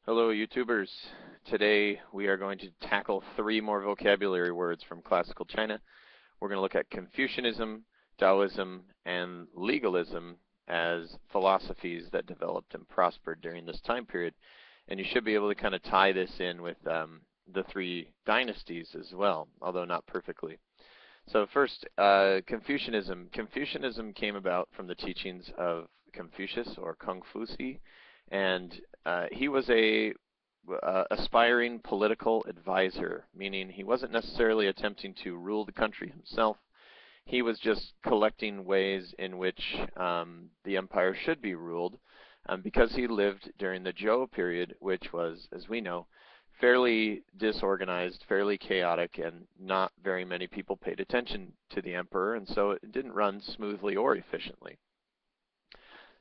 Hello, YouTubers. Today we are going to tackle three more vocabulary words from classical China. We're going to look at Confucianism, Daoism, and Legalism as philosophies that developed and prospered during this time period. And you should be able to kind of tie this in with the three dynasties as well, although not perfectly. So first, Confucianism. Confucianism came about from the teachings of Confucius, or Confuci, and he was a aspiring political advisor, meaning he wasn't necessarily attempting to rule the country himself. He was just collecting ways in which the empire should be ruled, because he lived during the Zhou period, which was, as we know, fairly disorganized, fairly chaotic, and not very many people paid attention to the emperor, and so it didn't run smoothly or efficiently.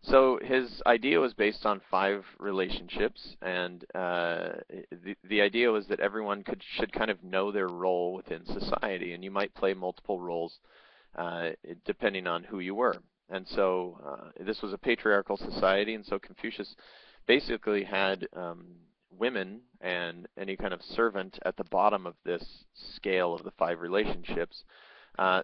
So his idea was based on five relationships, and the idea was that everyone should kind of know their role within society, and you might play multiple roles depending on who you were. And so this was a patriarchal society, and so Confucius basically had women and any kind of servant at the bottom of this scale of the five relationships.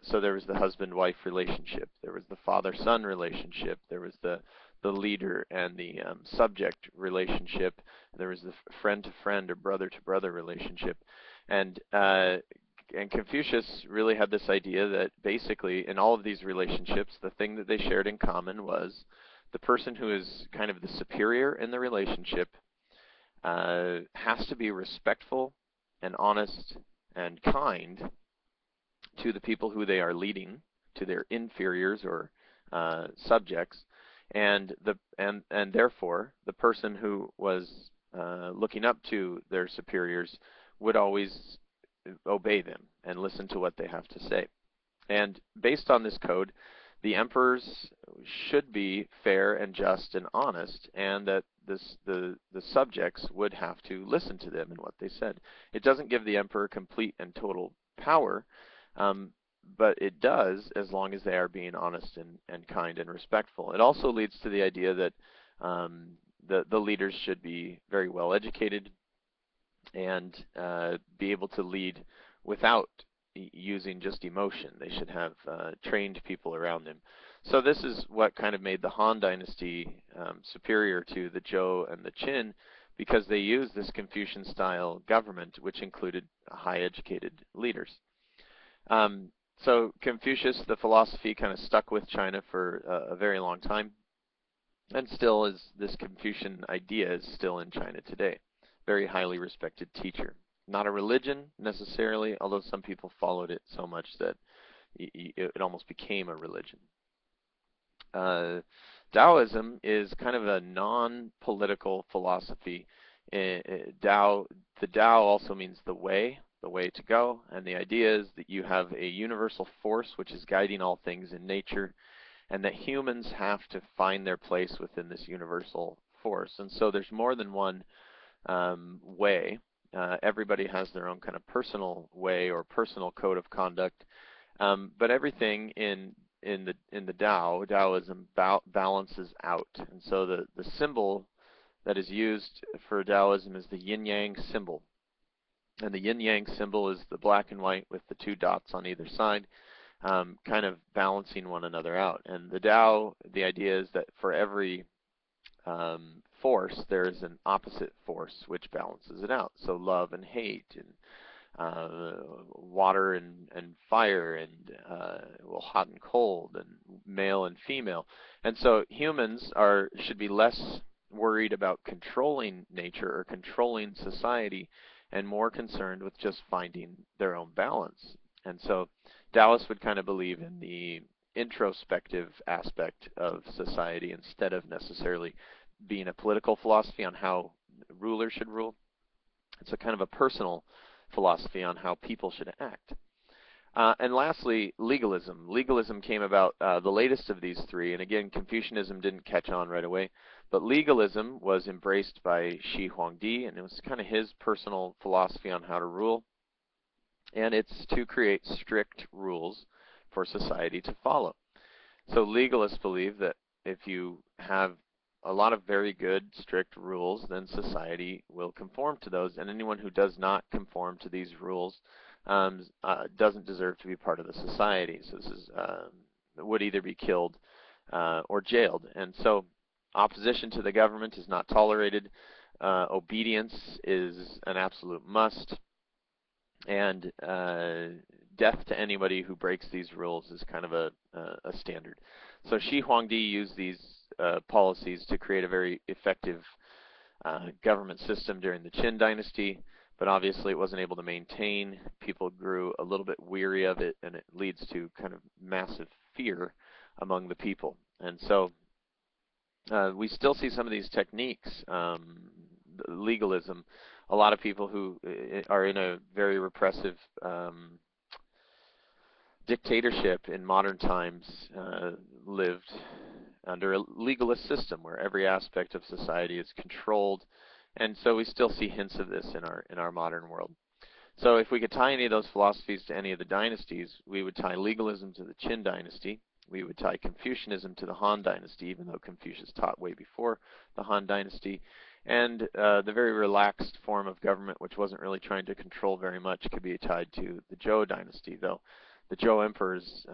So there was the husband-wife relationship, there was the father-son relationship, there was the leader and the subject relationship, there was the friend-to-friend or brother-to-brother relationship, and Confucius really had this idea that basically in all of these relationships, the thing that they shared in common was the person who is kind of the superior in the relationship has to be respectful and honest and kind to the people who they are leading, to their inferiors or subjects, and therefore the person who was looking up to their superiors would always obey them and listen to what they have to say. And based on this code, the emperors should be fair and just and honest, and that the subjects would have to listen to them and what they said. It doesn't give the emperor complete and total power, um, but it does as long as they are being honest and kind and respectful. It also leads to the idea that the leaders should be very well educated and be able to lead without using just emotion. They should have trained people around them. So this is what kind of made the Han Dynasty superior to the Zhou and the Qin, because they used this Confucian-style government, which included high-educated leaders. So Confucius, the philosophy, kind of stuck with China for a very long time, and still is this Confucian idea is still in China today. Very highly respected teacher. Not a religion necessarily, although some people followed it so much that it almost became a religion. Uh, Daoism is kind of a non-political philosophy. The Tao also means the way to go, and the idea is that you have a universal force which is guiding all things in nature, and that humans have to find their place within this universal force. And so there's more than one way. Everybody has their own kind of personal way or personal code of conduct, but everything in the Taoism balances out. And so the symbol that is used for Taoism is the yin yang symbol. And the yin yang symbol is the black and white with the two dots on either side, kind of balancing one another out. And the Tao, the idea is that for every force, there is an opposite force which balances it out. So love and hate, and water and fire, and well, hot and cold, and male and female. And so humans should be less worried about controlling nature or controlling society, and more concerned with just finding their own balance. And so Taoists would kind of believe in the introspective aspect of society instead of necessarily being a political philosophy on how rulers should rule. It's a kind of a personal philosophy on how people should act. And lastly, legalism. Legalism came about the latest of these three, and again, Confucianism didn't catch on right away, but legalism was embraced by Shi Huangdi, and it was kind of his personal philosophy on how to rule, and it's to create strict rules for society to follow. So legalists believe that if you have a lot of very good, strict rules, then society will conform to those. And anyone who does not conform to these rules doesn't deserve to be part of the society. So this is would either be killed or jailed. And so opposition to the government is not tolerated. Obedience is an absolute must. And death to anybody who breaks these rules is kind of a standard. So Shi Huangdi used these policies to create a very effective government system during the Qin dynasty, but obviously it wasn't able to maintain. People grew a little bit weary of it, and it leads to kind of massive fear among the people. And so we still see some of these techniques, legalism. A lot of people who are in a very repressive dictatorship in modern times lived under a legalist system where every aspect of society is controlled, and so we still see hints of this in our modern world. So if we could tie any of those philosophies to any of the dynasties, we would tie legalism to the Qin dynasty. We would tie Confucianism to the Han dynasty, even though Confucius taught way before the Han dynasty. And the very relaxed form of government, which wasn't really trying to control very much, could be tied to the Zhou dynasty, though the Zhou emperors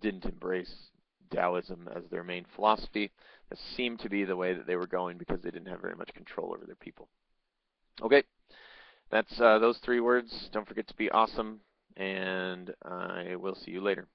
didn't embrace Daoism as their main philosophy. That seemed to be the way that they were going because they didn't have very much control over their people. Okay, that's those 3 words. Don't forget to be awesome, and I will see you later.